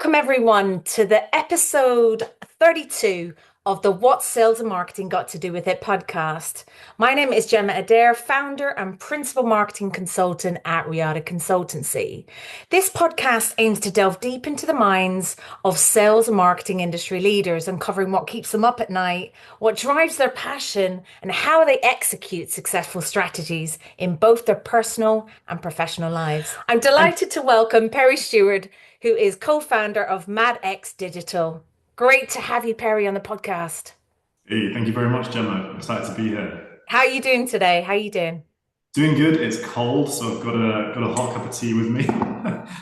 Welcome everyone to the episode 32 of the What Sales and Marketing Got to Do with It podcast. My name is Gemma Adair, founder and principal marketing consultant at Riata Consultancy. This podcast aims to delve deep into the minds of sales and marketing industry leaders, uncovering what keeps them up at night, what drives their passion, and how they execute successful strategies in both their personal and professional lives. I'm delighted to welcome Perry Steward, who is co-founder of MADX Digital. Great to have you, Perry, on the podcast. Hey, thank you very much, Gemma. Excited to be here. How are you doing today? How are you doing? Doing good. It's cold, so I've got a hot cup of tea with me.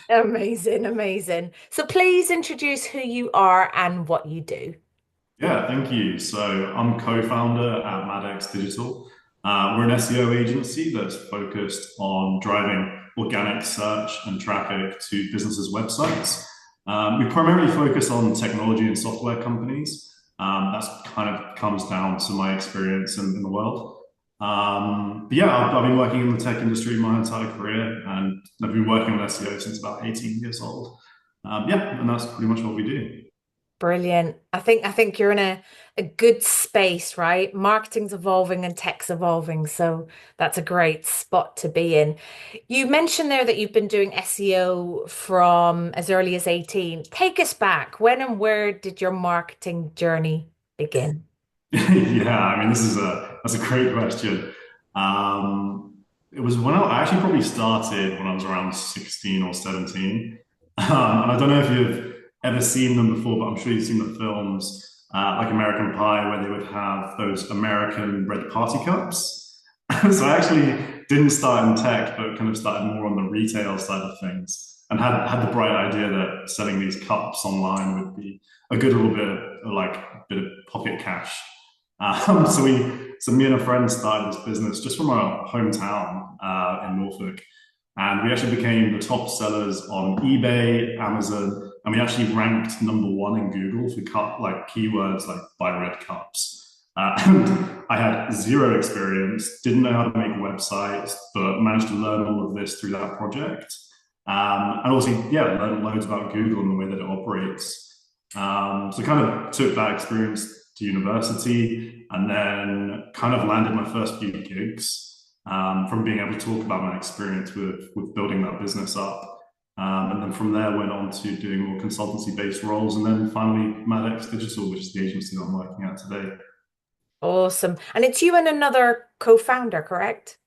Amazing, amazing. So please introduce who you are and what you do. Yeah, thank you. So I'm co-founder at MADX Digital. We're an SEO agency that's focused on driving organic search and traffic to businesses' websites. We primarily focus on technology and software companies. That's kind of comes down to my experience in the world. But yeah, I've been working in the tech industry my entire career, and I've been working on SEO since about 18 years old. Yeah, and that's pretty much what we do. Brilliant. I think you're in a good space, right? Marketing's evolving and tech's evolving, so that's a great spot to be in. You mentioned there that you've been doing SEO from as early as 18. Take us back. When and where did your marketing journey begin? Yeah, I mean, that's a great question. It was when I actually probably started when I was around 16 or 17. And I don't know if you've ever seen them before, but I'm sure you've seen the films like American Pie, where they would have those American red party cups. So I actually didn't start in tech, but kind of started more on the retail side of things, and had the bright idea that selling these cups online would be a good little bit of like bit of pocket cash. So me and a friend started this business just from our hometown in Norfolk, and we actually became the top sellers on eBay, Amazon, and we actually ranked number one in Google for like keywords like buy red cups. And I had zero experience, didn't know how to make websites, but managed to learn all of this through that project. And also, yeah, learned loads about Google and the way that it operates. So kind of took that experience to university, and then kind of landed my first few gigs from being able to talk about my experience with building that business up. And then from there went on to doing more consultancy-based roles, and then finally MADX Digital, which is the agency that I'm working at today. Awesome. And it's you and another co-founder, correct?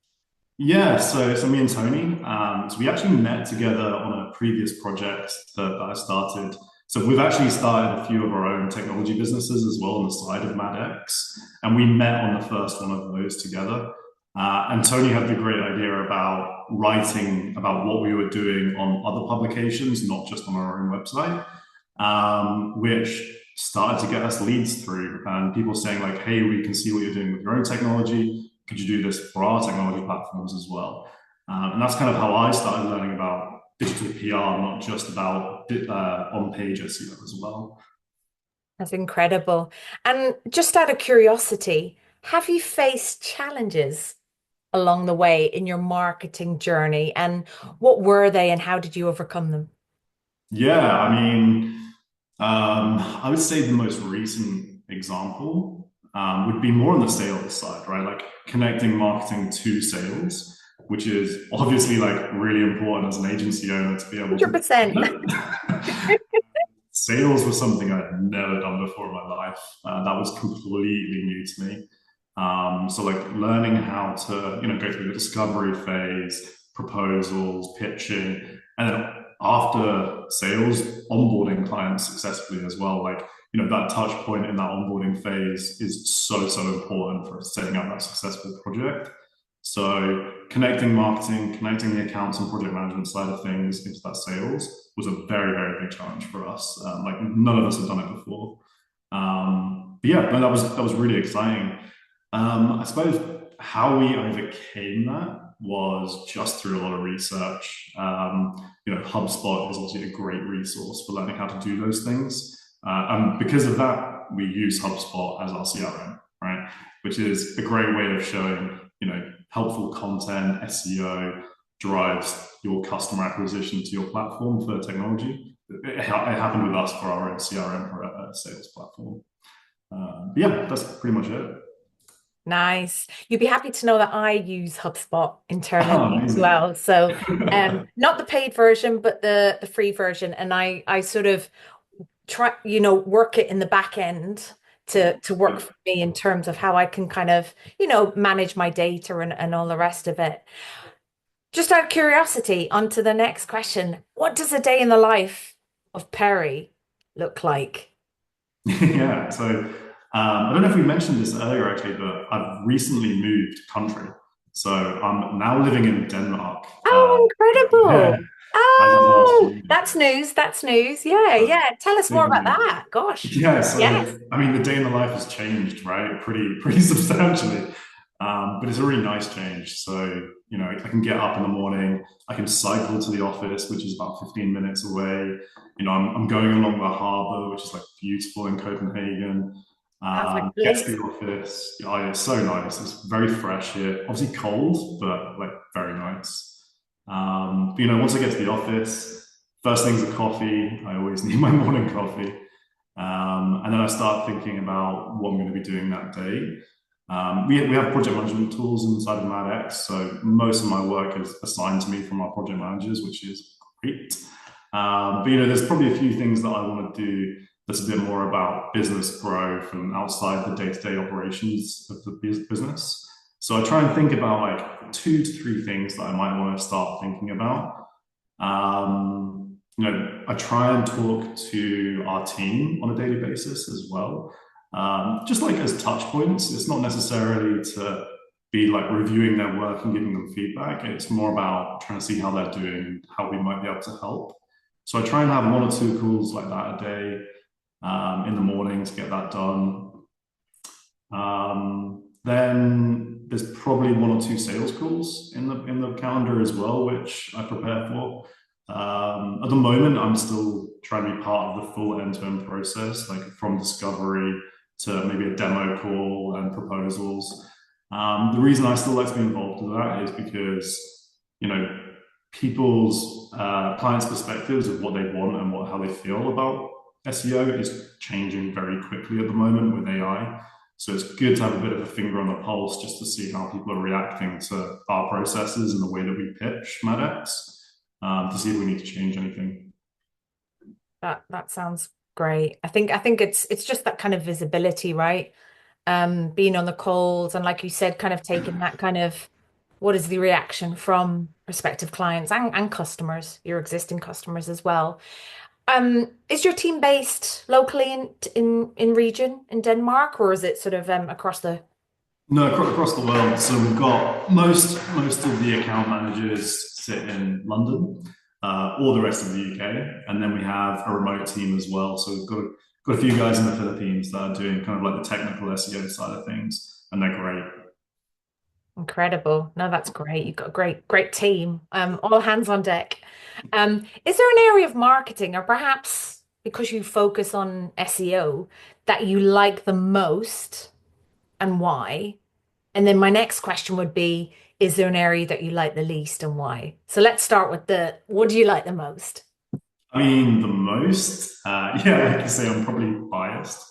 Yeah, so me and Tony, so we actually met together on a previous project that I started. So we've actually started a few of our own technology businesses as well on the side of MADX, and we met on the first one of those together. And Tony had the great idea about writing about what we were doing on other publications, not just on our own website, which started to get us leads through, and people saying like, "Hey, we can see what you're doing with your own technology. Could you do this for our technology platforms as well?" And that's kind of how I started learning about digital PR, not just about on-page SEO as well. That's incredible. And just out of curiosity, have you faced challenges along the way in your marketing journey? And what were they and how did you overcome them? Yeah, I mean, I would say the most recent example would be more on the sales side, right? Like connecting marketing to sales, which is obviously like really important as an agency owner to be able to. 100%. Sales was something I'd never done before in my life. That was completely new to me. So like learning how to, go through the discovery phase, proposals, pitching, and then after sales, onboarding clients successfully as well. Like, that touch point in that onboarding phase is so important for setting up that successful project. So connecting marketing, connecting the accounts and project management side of things into that sales was a very big challenge for us. Like none of us had done it before. But yeah, no, that was really exciting. I suppose how we overcame that was just through a lot of research. HubSpot is obviously a great resource for learning how to do those things. And because of that, we use HubSpot as our CRM, right? Which is a great way of showing, helpful content, SEO drives your customer acquisition to your platform for technology. it happened with us for our own CRM for a sales platform. But yeah, that's pretty much it. Nice. You'd be happy to know that I use HubSpot Oh, internally as amazing. well. So, not the paid version, but the free version. And I sort of try, work it in the back end to work for me in terms of how I can kind of, manage my data and all the rest of it. Just out of curiosity, on to the next question. What does a day in the life of Perry look like? Yeah. So I don't know if we mentioned this earlier, actually, but I've recently moved country. So I'm now living in Denmark. Oh, Yeah, incredible. as of last Oh, year. that's news. That's news. Yeah, So yeah. Tell us more big about news. that. Gosh. Yeah, Yes. so I mean, the day in the life has changed, right? Pretty substantially. But it's a really nice change. So, I can get up in the morning, I can cycle to the office, which is about 15 minutes away. I'm going along the harbor, which is like beautiful in Copenhagen. Sounds like Get to bliss. the office. Yeah, it's so nice. It's very fresh here. Obviously cold, but like very nice. But, once I get to the office, first thing's a coffee. I always need my morning coffee. And then I start thinking about what I'm going to be doing that day. We have project management tools inside of MADX, so most of my work is assigned to me from our project managers, which is great. But there's probably a few things that I want to do that's a bit more about business growth and outside the day-to-day operations of the business. So I try and think about like 2 to 3 things that I might want to start thinking about. I try and talk to our team on a daily basis as well. Just like as touch points, it's not necessarily to be like reviewing their work and giving them feedback. It's more about trying to see how they're doing, how we might be able to help. So I try and have 1 or 2 calls like that a day in the morning to get that done. Then there's probably 1 or 2 sales calls in the calendar as well, which I prepare for. At the moment, I'm still trying to be part of the full end-to-end process, like from discovery to maybe a demo call and proposals. The reason I still like to be involved in that is because, you know, people's clients' perspectives of what they want and how they feel about SEO is changing very quickly at the moment with AI. So it's good to have a bit of a finger on the pulse just to see how people are reacting to our processes and the way that we pitch MADX to see if we need to change anything. That sounds great. I think it's just that kind of visibility, right? Being on the calls and like you said, kind of taking that kind of what is the reaction from prospective clients and customers, your existing customers as well. Is your team based locally in region in Denmark, or is it sort of across the? No, across the world. So we've got most of the account managers sit in London, or the rest of the UK, and then we have a remote team as well. So we've got a few guys in the Philippines that are doing kind of like the technical SEO side of things, and they're great. Incredible. No, that's great. You've got a great team. All hands on deck. Is there an area of marketing, or perhaps because you focus on SEO, that you like the most and why? And then my next question would be, is there an area that you like the least and why? So let's start with the what do you like the most? I mean, the most, yeah, like you say, I'm probably biased,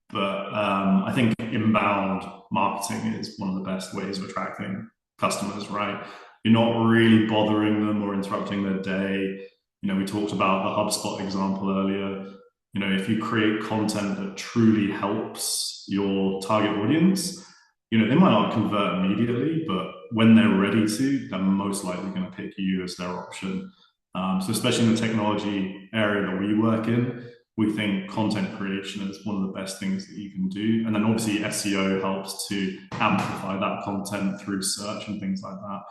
but I think inbound marketing is one of the best ways of attracting customers, right? You're not really bothering them or interrupting their day. We talked about the HubSpot example earlier. If you create content that truly helps your target audience, they might not convert immediately, but when they're ready to, they're most likely going to pick you as their option. So especially in the technology area that we work in, we think content creation is one of the best things that you can do. And then obviously SEO helps to amplify that content through search and things like that.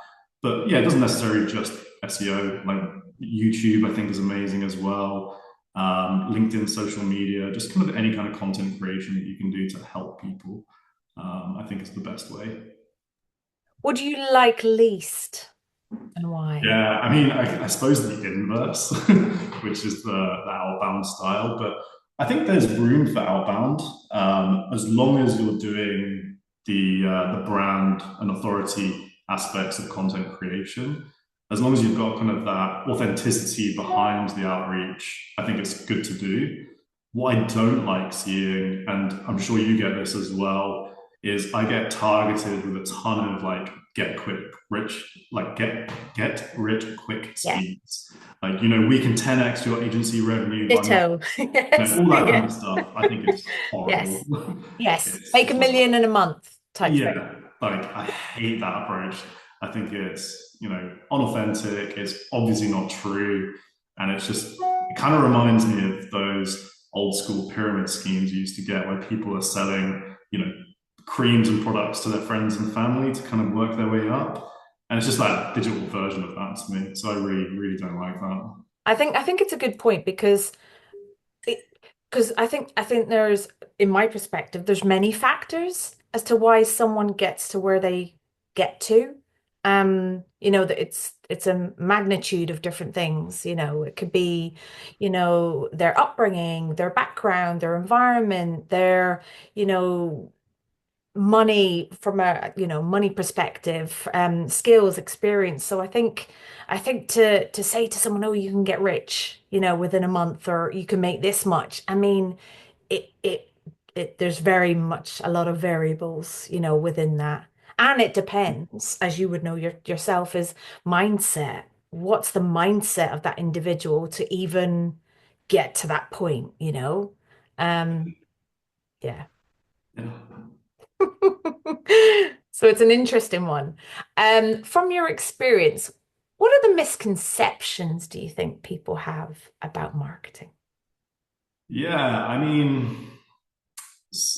But yeah, it doesn't necessarily just SEO. Like YouTube, I think is amazing as well. LinkedIn, social media, just kind of any kind of content creation that you can do to help people, I think is the best way. What do you like least and why? Yeah, I mean, I suppose the inverse, which is the outbound style, but I think there's room for outbound as long as you're doing the brand and authority aspects of content creation. as long as you've got kind of that authenticity behind the outreach, I think it's good to do. What I don't like seeing, and I'm sure you get this as well, is I get targeted with a ton of like get rich quick Yeah. schemes. Like, you know, we can 10x your agency revenue by not, Ditto. you know, Yes. all that kind Yeah. of stuff. I think it's horrible. Yes. Yes. Make a It's like, million in a month type thing. yeah, like I hate that approach. I think it's, you know, unauthentic. It's obviously not true. And it's just, it kind of reminds me of those old school pyramid schemes you used to get where people are selling, you know, creams and products to their friends and family to kind of work their way up. And it's just that digital version of that to me. So I really, really don't like that. I think it's a good point because I think there's, in my perspective, there's many factors as to why someone gets to where they get to. That it's a magnitude of different things. It could be, their upbringing, their background, their environment, their, you know, money from a money perspective, skills, experience. So I think to say to someone, oh, you can get rich within a month, or you can make this much. I mean, there's very much a lot of variables within that, and it depends, as you would know yourself, is mindset. What's the mindset of that individual to even get to that point? um yeah. Yeah. So it's an interesting one. From your experience, what are the misconceptions do you think people have about marketing? Yeah, I mean,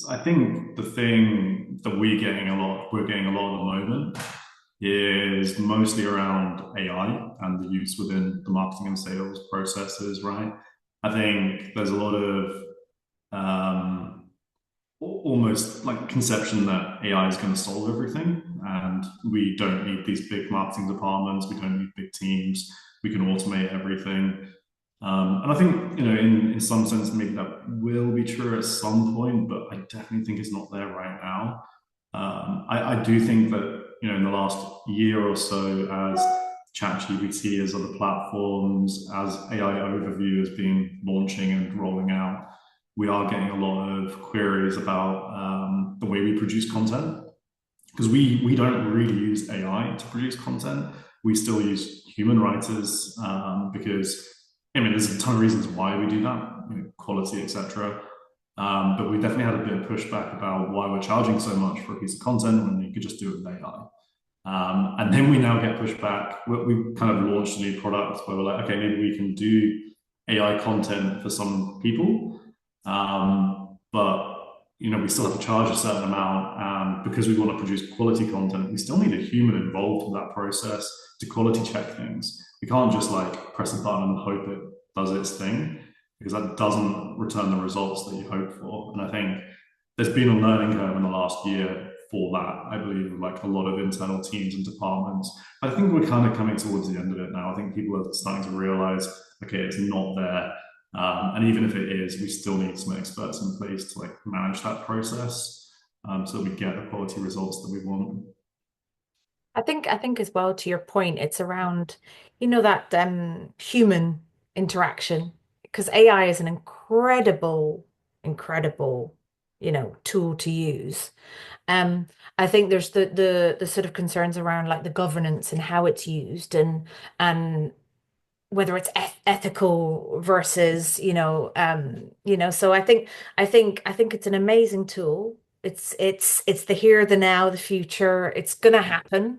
I think the thing that we're getting a lot at the moment is mostly around AI and the use within the marketing and sales processes, right? I think there's a lot of um, almost like conception that AI is going to solve everything, and we don't need these big marketing departments, we don't need big teams, we can automate everything. And I think, you know, in some sense, maybe that will be true at some point, but I definitely think it's not there right now. I do think that, you know, in the last year or so, as ChatGPT, as other platforms, as AI overview has been launching and rolling out, we are getting a lot of queries about the way we produce content, because we don't really use AI to produce content. We still use human writers, because I mean, there's a ton of reasons why we do that, you know, quality, etc. But we definitely had a bit of pushback about why we're charging so much for a piece of content when you could just do it with AI. And then we now get pushback. We kind of launched a new product where we're like, okay, maybe we can do AI content for some people, but you know, we still have to charge a certain amount. Because we want to produce quality content, we still need a human involved in that process to quality check things. We can't just like press a button and hope it does its thing, because that doesn't return the results that you hope for. And I think there's been a learning curve in the last year for that. I believe like a lot of internal teams and departments. I think we're kind of coming towards the end of it now. I think people are starting to realize, okay, it's not there. And even if it is, we still need some experts in place to like manage that process, so that we get the quality results that we want. I think as well, to your point, it's around, that human interaction, because AI is an incredible, tool to use. Um, I think there's the sort of concerns around like the governance and how it's used, and whether it's ethical versus, so I think it's an amazing tool. It's the here, the now, the future. It's gonna happen.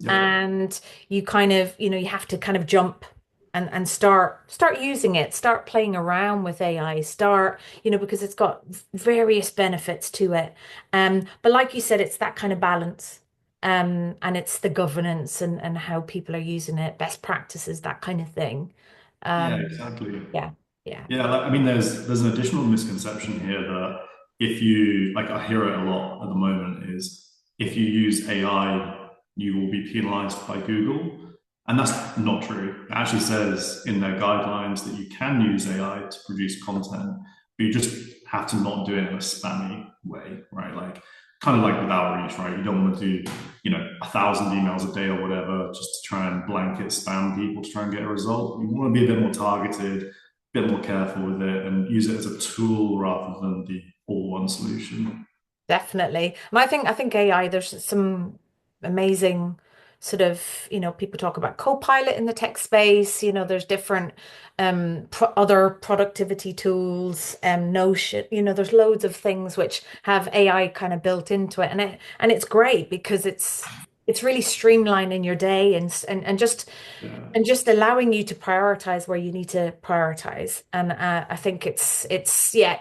Yep. And you kind of, you have to kind of jump and start using it, start playing around with AI, because it's got various benefits to it. But like you said, it's that kind of balance. And it's the governance and how people are using it, best practices, that kind of thing. Yeah, Um, exactly. yeah, yeah. Yeah, like, I mean, there's an additional misconception here that if you like, I hear it a lot at the moment, is if you use AI, you will be penalized by Google, and that's not true. It actually says in their guidelines that you can use AI to produce content, but you just have to not do it in a spammy way, right? Like kind of like with outreach, right? You don't want to do, 1,000 emails a day or whatever just to try and blanket spam people to try and get a result. You want to be a bit more targeted, a bit more careful with it, and use it as a tool rather than the all-one solution. Definitely. And I think AI, there's some amazing sort of, people talk about Copilot in the tech space, there's different other productivity tools, Notion, there's loads of things which have AI kind of built into it. And it's great because it's really streamlining your day and just Yeah. and just allowing you to prioritize where you need to prioritize. And I think it's yeah,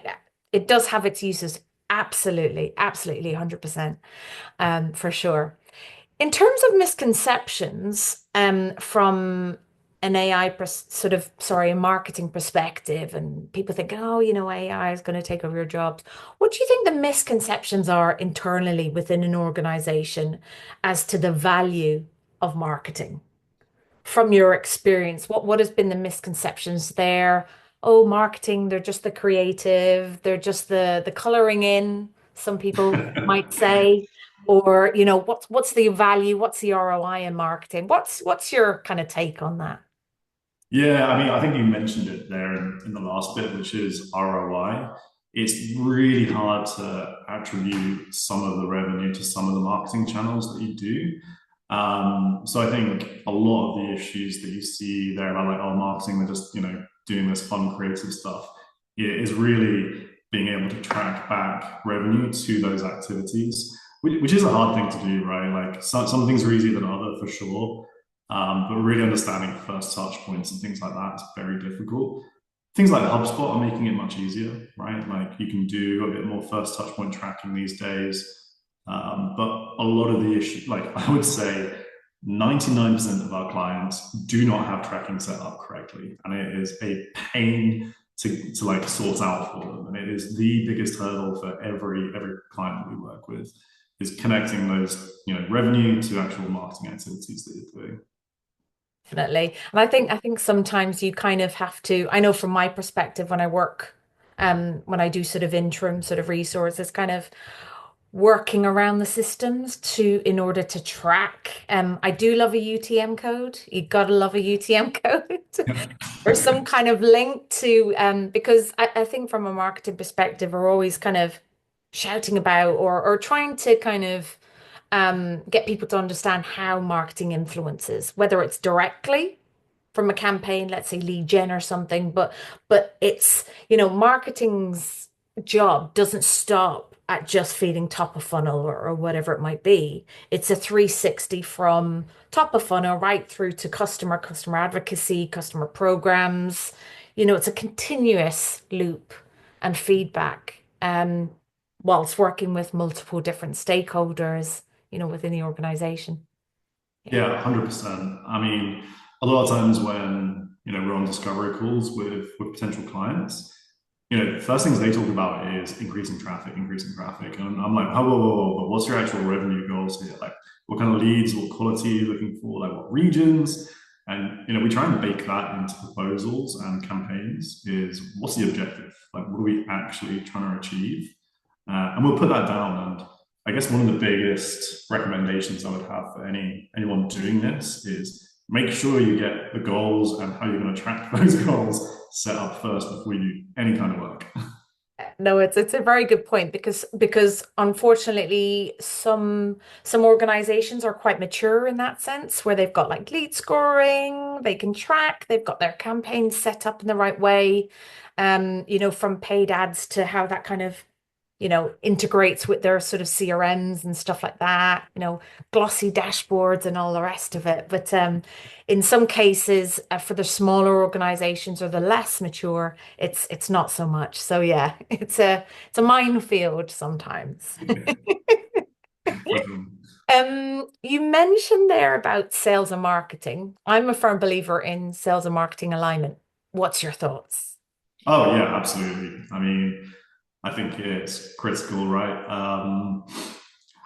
it does have its uses. Absolutely, absolutely, 100%, for sure. In terms of misconceptions, from an AI sort of, sorry, a marketing perspective, and people think, oh, AI is going to take over your jobs. What do you think the misconceptions are internally within an organization as to the value of marketing? From your experience, what has been the misconceptions there? Oh, marketing, they're just the creative, they're just the coloring in, some people might say. Or, what's the value, what's the ROI in marketing? What's your kind of take on that? Yeah, I mean, I think you mentioned it there in the last bit, which is ROI. It's really hard to attribute some of the revenue to some of the marketing channels that you do. So I think a lot of the issues that you see there about like, oh, marketing, they're just, doing this fun, creative stuff, it is really being able to track back revenue to those activities, which is a hard thing to do, right? Like some things are easier than other for sure. But really understanding first touch points and things like that is very difficult. Things like HubSpot are making it much easier, right? Like you can do a bit more first touch point tracking these days. But a lot of the issue, like I would say, 99% of our clients do not have tracking set up correctly. And it is a pain to like sort out for them. And it is the biggest hurdle for every client that we work with is connecting those, revenue to actual marketing activities that you're doing. Definitely. And I think sometimes you kind of have to, I know from my perspective when I work, when I do sort of interim sort of resources, kind of working around the systems to in order to track. I do love a UTM code. You gotta love a UTM code or some kind of link to because I think from a marketing perspective, we're always kind of shouting about or trying to kind of get people to understand how marketing influences, whether it's directly from a campaign, let's say lead gen or something, but it's, marketing's job doesn't stop at just feeding top of funnel or whatever it might be. It's a 360 from top of funnel right through to customer advocacy, customer programs. It's a continuous loop and feedback. Whilst working with multiple different stakeholders, within the organization. Yeah. Yeah, 100%. I mean, a lot of times when, we're on discovery calls with potential clients, first things they talk about is increasing traffic, increasing traffic. And I'm like, oh, whoa, whoa, whoa, but what's your actual revenue goals here? Like, what kind of leads, what quality are you looking for? Like, what regions? And, we try and bake that into proposals and campaigns is what's the objective? Like, what are we actually trying to achieve? And we'll put that down. And I guess one of the biggest recommendations I would have for anyone doing this is make sure you get the goals and how you're going to track those goals set up first before you do any kind of work. No, it's a very good point because unfortunately some organizations are quite mature in that sense where they've got like lead scoring, they can track, they've got their campaigns set up in the right way. From paid ads to how that kind of integrates with their sort of CRMs and stuff like that, glossy dashboards and all the rest of it. But in some cases, for the smaller organizations or the less mature, it's not so much. So yeah, it's a minefield sometimes. You mentioned there about sales and marketing. I'm a firm believer in sales and marketing alignment. What's your thoughts? Oh yeah, absolutely. I mean, I think it's critical, right?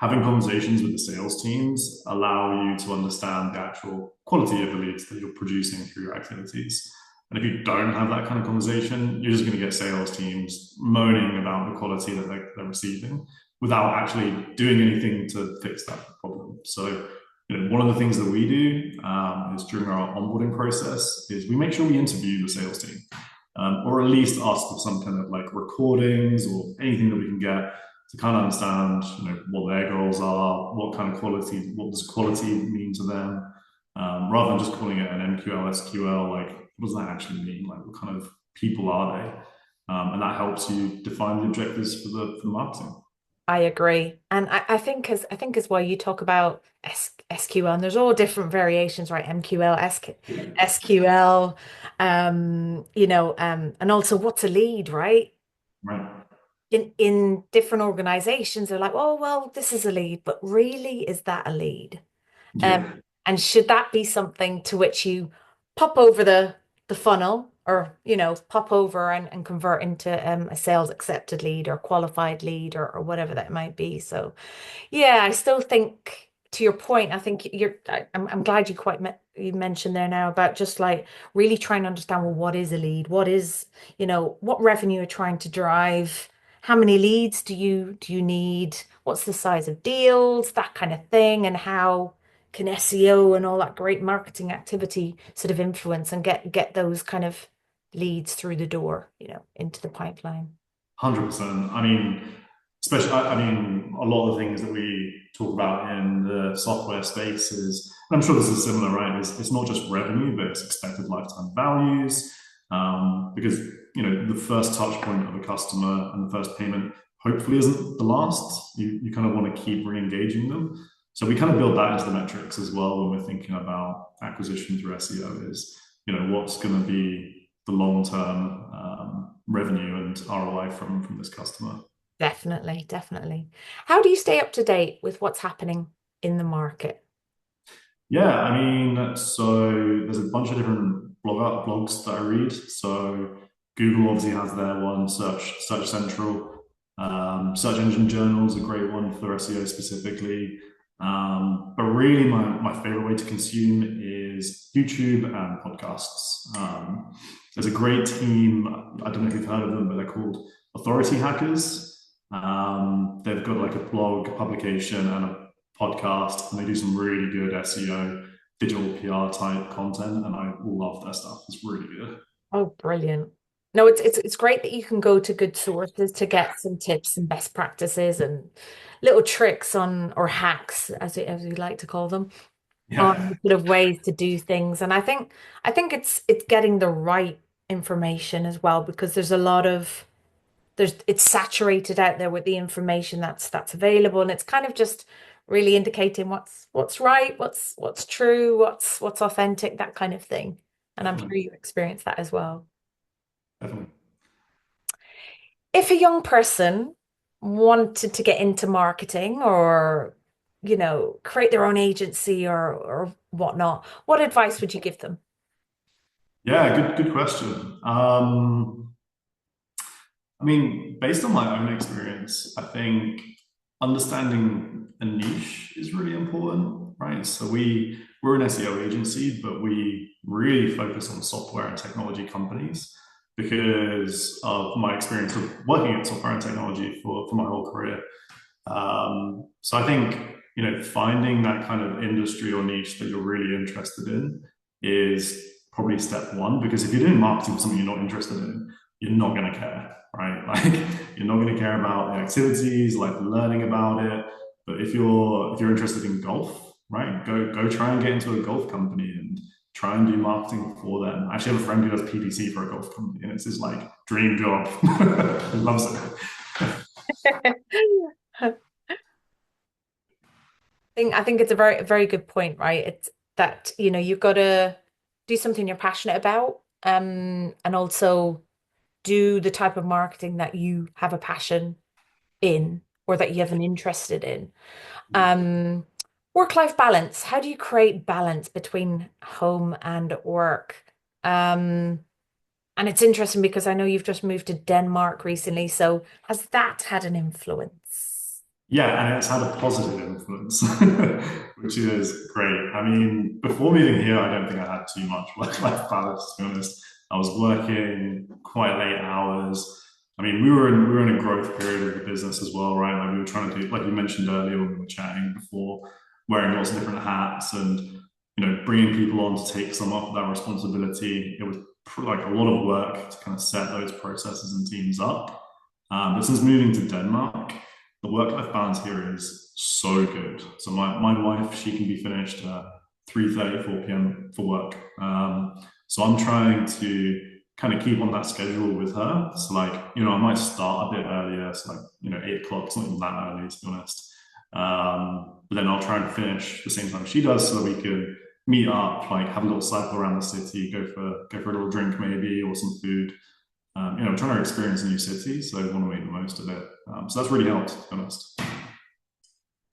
Having conversations with the sales teams allow you to understand the actual quality of the leads that you're producing through your activities. And if you don't have that kind of conversation, you're just going to get sales teams moaning about the quality that they're receiving. without actually doing anything to fix that problem. So, one of the things that we do is during our onboarding process is we make sure we interview the sales team, or at least ask for some kind of like recordings or anything that we can get to kind of understand, what their goals are, what kind of quality, what does quality mean to them, rather than just calling it an MQL, SQL. Like, what does that actually mean? Like, what kind of people are they? And that helps you define the objectives for the marketing. I agree. And I think as well you talk about SQL and there's all different variations, right? MQL, SQL, and also what's a lead, right? Right. In different organizations, they're like, oh, well, this is a lead, but really, is that a lead? Um, Yeah. and should that be something to which you pop over the funnel or, pop over and convert into a sales accepted lead or qualified lead or whatever that might be. So yeah, I still think to your point, I think I'm glad you mentioned there now about just like really trying to understand, well, what is a lead? What is, what revenue you're trying to drive? How many leads do you need? What's the size of deals? That kind of thing, and how can SEO and all that great marketing activity sort of influence and get those kind of leads through the door, into the pipeline. 100%. I mean, especially, I mean, a lot of the things that we talk about in the software space is, and I'm sure this is similar, right? It's not just revenue, but it's expected lifetime values. Because, the first touch point of a customer and the first payment hopefully isn't the last. You kind of want to keep re-engaging them. So we kind of build that into the metrics as well when we're thinking about acquisition through SEO is, what's going to be the long-term revenue and ROI from this customer. Definitely, definitely. How do you stay up to date with what's happening in the market? Yeah, I mean, so there's a bunch of different blogs that I read. So Google obviously has their one, Search Central. Search Engine Journal is a great one for SEO specifically. But really, my favorite way to consume is YouTube and podcasts. There's a great team. I don't know if you've heard of them, but they're called Authority Hackers. They've got like a blog, publication, and a podcast, and they do some really good SEO, digital PR type content, and I love their stuff. It's really good. Oh, brilliant. No, it's great that you can go to good sources to get some tips and best practices and little tricks on or hacks, as we like to call them, Yeah, on sort of ways to do things. And I think it's getting the right information as well because there's a lot of it's saturated out there with the information that's available, and it's kind of just really indicating what's right, what's true, what's authentic, that kind of thing. And I'm sure definitely, you experience that as well. definitely. If a young person wanted to get into marketing or, create their own agency or whatnot, what advice would you give them? Yeah, good question. I mean, based on my own experience, I think understanding a niche is really important, right? So we're an SEO agency, but we really focus on software and technology companies because of my experience of working in software and technology for my whole career. So I think, finding that kind of industry or niche that you're really interested in is probably step one, because if you're doing marketing for something you're not interested in, you're not going to care, right? Like, you're not going to care about the activities, like learning about it. But if you're interested in golf, right, go try and get into a golf company and try and do marketing for them. I actually have a friend who does PPC for a golf company, and it's his like dream job. He loves it. I think it's a very good point, right? It's that, you've got to do something you're passionate about, and also do the type of marketing that you have a passion in or that you have an interested in. Um, Work-life balance. How do you create balance between home and work? Um, and it's interesting because I know you've just moved to Denmark recently, so has that had an influence? Yeah, and it's had a positive influence, which is great. I mean, before moving here, I don't think I had too much work-life balance, to be honest. I was working quite late hours. I mean, we were in a growth period of the business as well, right? Like we were trying to do, like you mentioned earlier when we were chatting before, wearing lots of different hats and bringing people on to take some of that responsibility. It was like a lot of work to kind of set those processes and teams up. But since moving to Denmark, the work-life balance here is so good. So my wife, she can be finished at 3:30, 4 p.m. for work. So I'm trying to kind of keep on that schedule with her. So like, I might start a bit earlier. So like, 8 o'clock, it's not even that early to be honest. But then I'll try and finish the same time she does so that we can meet up, like have a little cycle around the city, go for a little drink maybe or some food. I'm trying to experience a new city, so I want to make the most of it. So that's really helped, to be honest.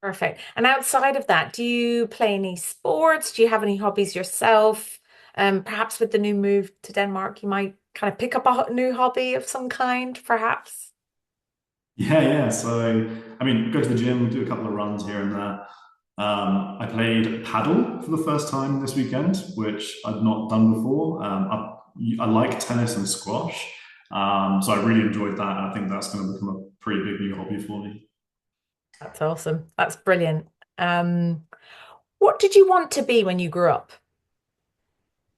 Perfect. And outside of that, do you play any sports? Do you have any hobbies yourself? Perhaps with the new move to Denmark, you might kind of pick up a new hobby of some kind, perhaps. Yeah, yeah. So, I mean, go to the gym, do a couple of runs here and there. I played padel for the first time this weekend, which I'd not done before. I like tennis and squash, so I really enjoyed that. And I think that's going to become a pretty big new hobby for me. That's awesome. That's brilliant. Um, what did you want to be when you grew up?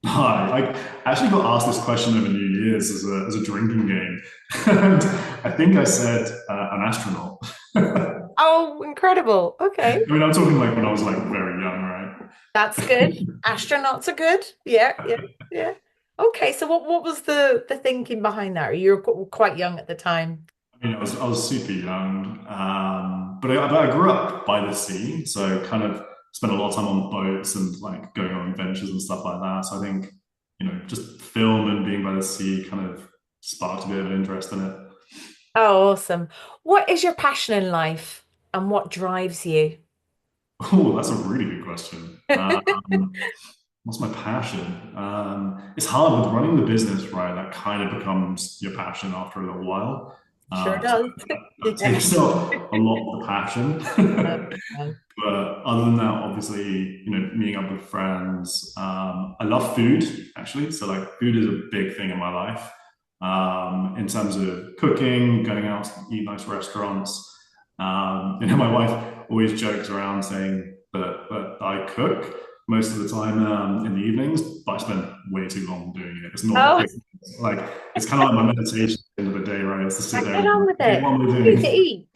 Hi, I actually got asked this question over New Year's as a drinking game, and I think I said an astronaut. Oh, incredible. Okay. I mean, I'm talking like when I was like very young, right? That's good. Astronauts are good. Yeah, yeah, yeah. Okay, so what was the thinking behind that? You were quite young at the time. I mean, I was super young, but I grew up by the sea, so kind of spent a lot of time on boats and like going on adventures and stuff like that. So I think just film and being by the sea kind of sparked a bit of an interest in it. Oh, awesome. What is your passion in life and what drives you? Oh, that's a really good question. What's my passion? It's hard with running the business, right? That kind of becomes your passion after a little while. Sure So does. that Yeah. takes up a lot of the passion. Um, But other than that, obviously, meeting up with friends. I love food, actually. So like food is a big thing in my life. In terms of cooking, going out to eat nice restaurants. My wife always jokes around saying that I cook most of the time in the evenings, but I spend way too long doing it. It's not Oh, like it's kind of like my meditation at the end of the day, right? It's to sit like, there get and be on like, with okay, it. what am I Need to doing? eat.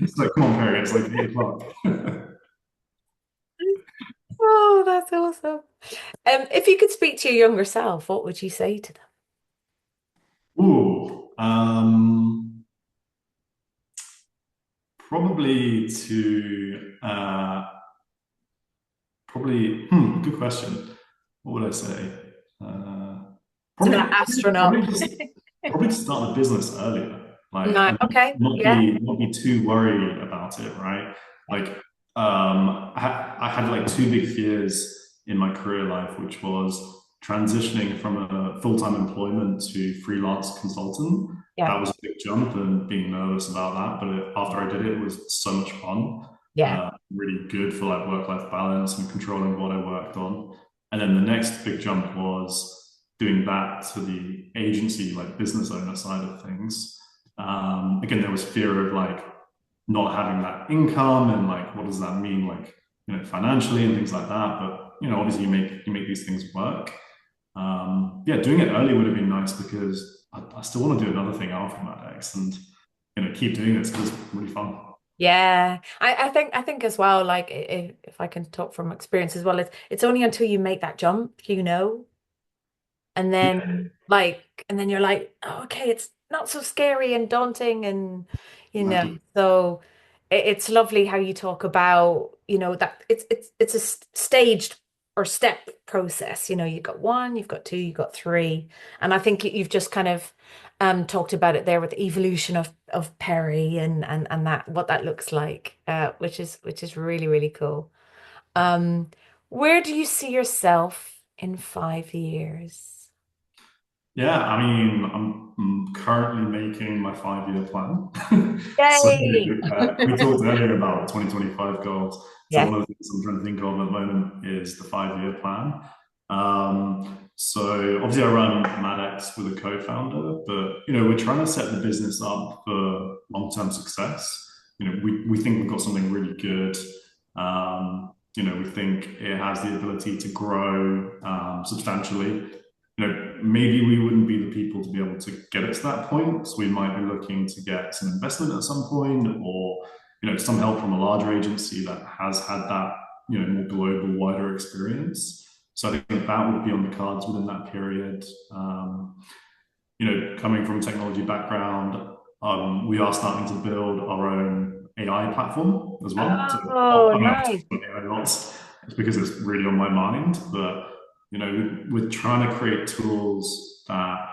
It's like, come on, Perry, it's like 8 o'clock. Oh, that's awesome. If you could speak to your younger self, what would you say to them? Ooh, probably to good question. What would I say? Uh, To probably, that probably, astronaut. probably just probably to start the business earlier, like, No, and okay. not Yeah. be not be too worried about it, right? Like, I had like two big fears in my career life, which was transitioning from a full-time employment to freelance consultant. Yeah. That was a big jump, and being nervous about that. But after I did it, it was so much fun. Yeah. Really good for like work-life balance and controlling what I worked on. And then the next big jump was doing that to the agency, like business owner side of things. Again, there was fear of like not having that income and like what does that mean, like financially and things like that. But obviously you make these things work. Yeah, doing it early would have been nice because I still want to do another thing after MADX and keep doing this because it's really fun. Yeah. I think as well, like if I can talk from experience as well, it's only until you make that jump, and Yeah, then you're like, oh, okay, it's not so scary and daunting, and exactly. so it's lovely how you talk about that it's a staged or step process. You've got one, you've got two, you've got three, and I think you've just kind of talked about it there with the evolution of Perry and that what that looks like, which is really really cool. um where do you see yourself in 5 years? Yeah, I mean, I'm currently making my 5-year plan. So Yay! we talked earlier about 2025 goals. So Yes. one of the things I'm trying to think of at the moment is the 5-year plan. So obviously I run MADX with a co-founder, but we're trying to set the business up for long-term success. We think we've got something really good. We think it has the ability to grow substantially. Maybe we wouldn't be the people to be able to get it to that point. So we might be looking to get some investment at some point, or some help from a larger agency that has had that more global, wider experience. So I think that would be on the cards within that period. Coming from a technology background, we are starting to build our own AI platform as well. So, Oh, I mean, I'm nice. talking about AI lots. It's because it's really on my mind. But we're trying to create tools that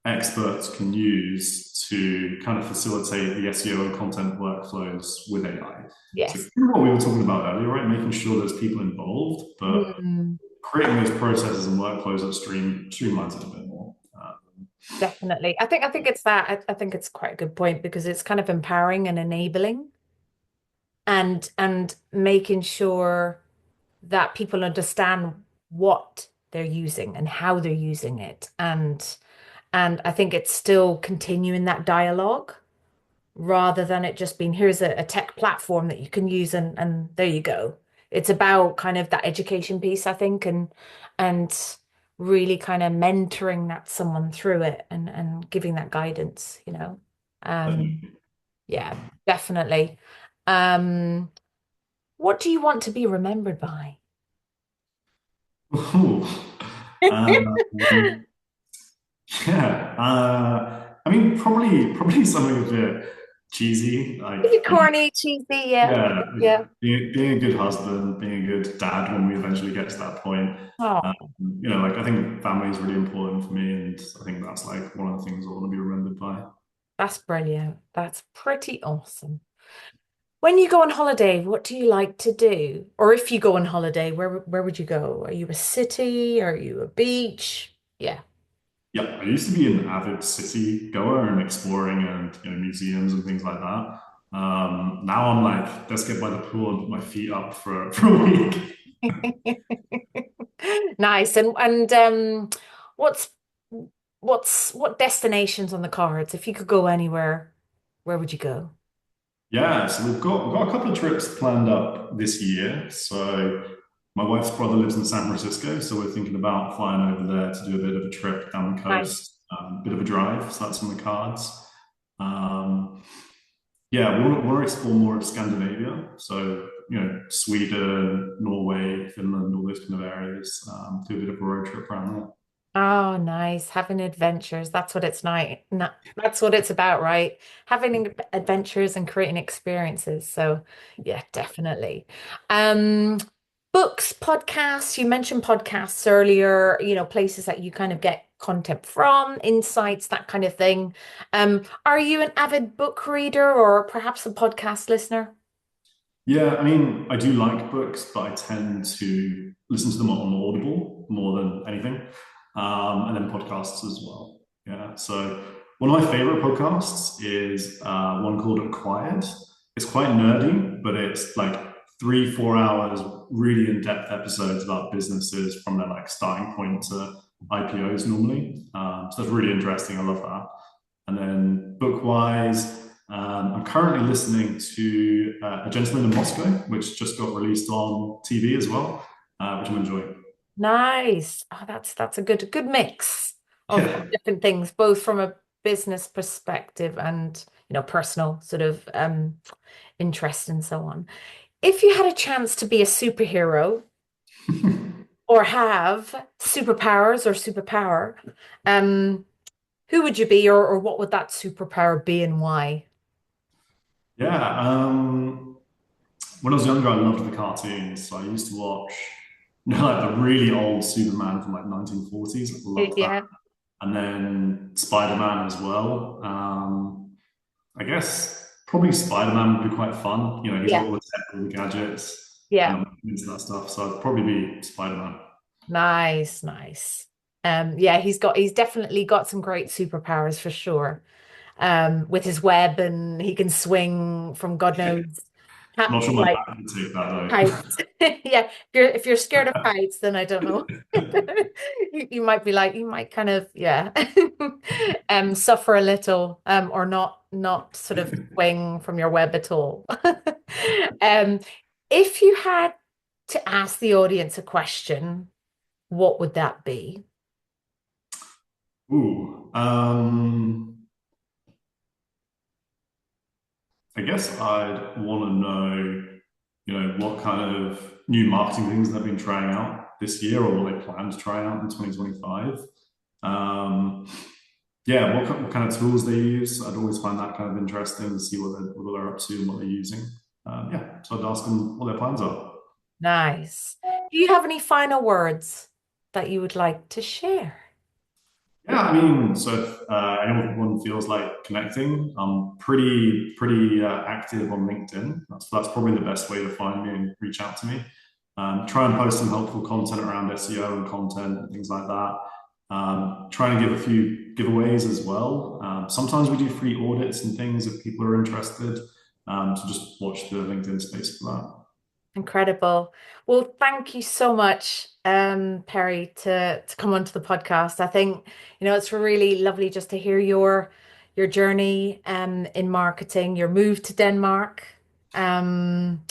experts can use to kind of facilitate the SEO and content workflows with AI. So Yes. what we were talking about earlier, right? Making sure there's people involved, but Mm, creating those processes and workflows that streamlines it a bit more. definitely. I think it's that. I think it's quite a good point because it's kind of empowering and enabling and making sure that people understand what they're using and how they're using it. And I think it's still continuing that dialogue rather than it just being here's a tech platform that you can use and there you go. It's about kind of that education piece, I think, and really kind of mentoring that someone through it and giving that guidance, you know. Um, Definitely. yeah, definitely. Um, what do you want to be remembered by? Ooh. Um, yeah. I mean, probably something a bit cheesy, Maybe like corny, cheesy, yeah. yeah, Yeah. being a good husband, being a good dad when we eventually get to that point. Um, Oh, like I think family is really important for me, and I think that's like one of the things I want to be remembered by. that's brilliant. That's pretty awesome. When you go on holiday, what do you like to do? Or if you go on holiday, where would you go? Are you a city? Are you a beach? Yeah. Yeah, I used to be an avid city goer and exploring and museums and things like that. Now I'm like, let's get by the pool and put my feet up for a week. Nice. And what's what destinations on the cards? If you could go anywhere, where would you go? Yeah, so we've got a couple of trips planned up this year. So my wife's brother lives in San Francisco, so we're thinking about flying over there to do a bit of a trip down the Nice. coast, bit of a drive. So that's on the cards. Um, yeah, we want to explore more of Scandinavia. So, Sweden, Norway, Finland, all those kind of areas. Do a bit of a road trip around there. Oh, nice. Having adventures. That's what it's like. That's what it's about, right? Having adventures and creating experiences. So, yeah, definitely. Um, books, podcasts. You mentioned podcasts earlier, places that you kind of get content from, insights, that kind of thing. Are you an avid book reader or perhaps a podcast listener? Yeah, I mean, I do like books, but I tend to listen to them on Audible more than anything, and then podcasts as well. Yeah, so one of my favorite podcasts is one called Acquired. It's quite nerdy, but it's like 3 4 hours, really in-depth episodes about businesses from their like starting point to IPOs normally. So that's really interesting. I love that. And then book-wise. I'm currently listening to A Gentleman in Moscow, which just got released on TV as well, which I'm enjoying. Nice. Oh, that's a good mix of Yeah. different things, both from a business perspective and personal sort of interest and so on. If you had a chance to be a superhero or have superpowers or superpower, um, who would you be or what would that superpower be and why? Yeah. When I was younger, I loved the cartoons. So I used to watch, like the really old Superman from like 1940s. I loved that. Yeah, And then Spider-Man as well. I guess probably Spider-Man would be quite fun. He's got yeah, all the tech, all the gadgets, and yeah. I'm into that stuff. So I'd probably be Spider-Man. Nice, nice. Yeah, he's definitely got some great superpowers for sure. With his web and he can swing from God knows Not sure my Like back would take that heights. Yeah, if you're scared of heights, then I don't know. You might be like, you might kind of, yeah, suffer a little, or not sort of swing from your web at all. Um, if you had to ask the audience a question, what would that be? though. Ooh, I guess I'd want to know, what kind of new marketing things they've been trying out this year or what they plan to try out in 2025. Um, yeah, what kind of tools they use. I'd always find that kind of interesting to see what they're up to and what they're using. Yeah, so I'd ask them what their plans are. Nice. Do you have any final words that you would like to share? Yeah, I mean, so if anyone feels like connecting, I'm pretty active on LinkedIn. That's probably the best way to find me and reach out to me. Try and post some helpful content around SEO and content and things like that. Try and give a few giveaways as well. Sometimes we do free audits and things if people are interested. So just watch the LinkedIn space for that. Incredible. Well, thank you so much, Perry, to come onto the podcast. I think, it's really lovely just to hear your journey in marketing, your move to Denmark. Um,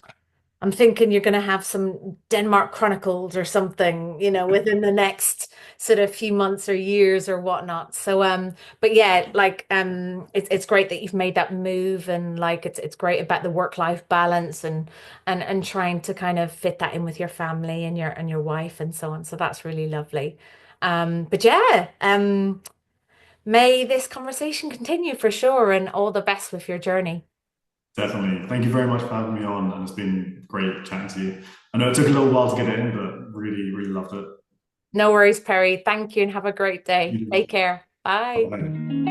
I'm thinking you're going to have some Denmark Chronicles or something, within the next sort of few months or years or whatnot. So, but yeah, like, it's great that you've made that move, and like, it's great about the work-life balance, and trying to kind of fit that in with your family and your wife and so on. So that's really lovely. But yeah, may this conversation continue for sure, and all the best with your journey. Definitely. Thank you very much for having me on, and it's been great chatting to you. I know it took a little while to get it in, but really loved it. No worries, Perry. Thank you and have a great day. You Take do. care. Bye. Bye.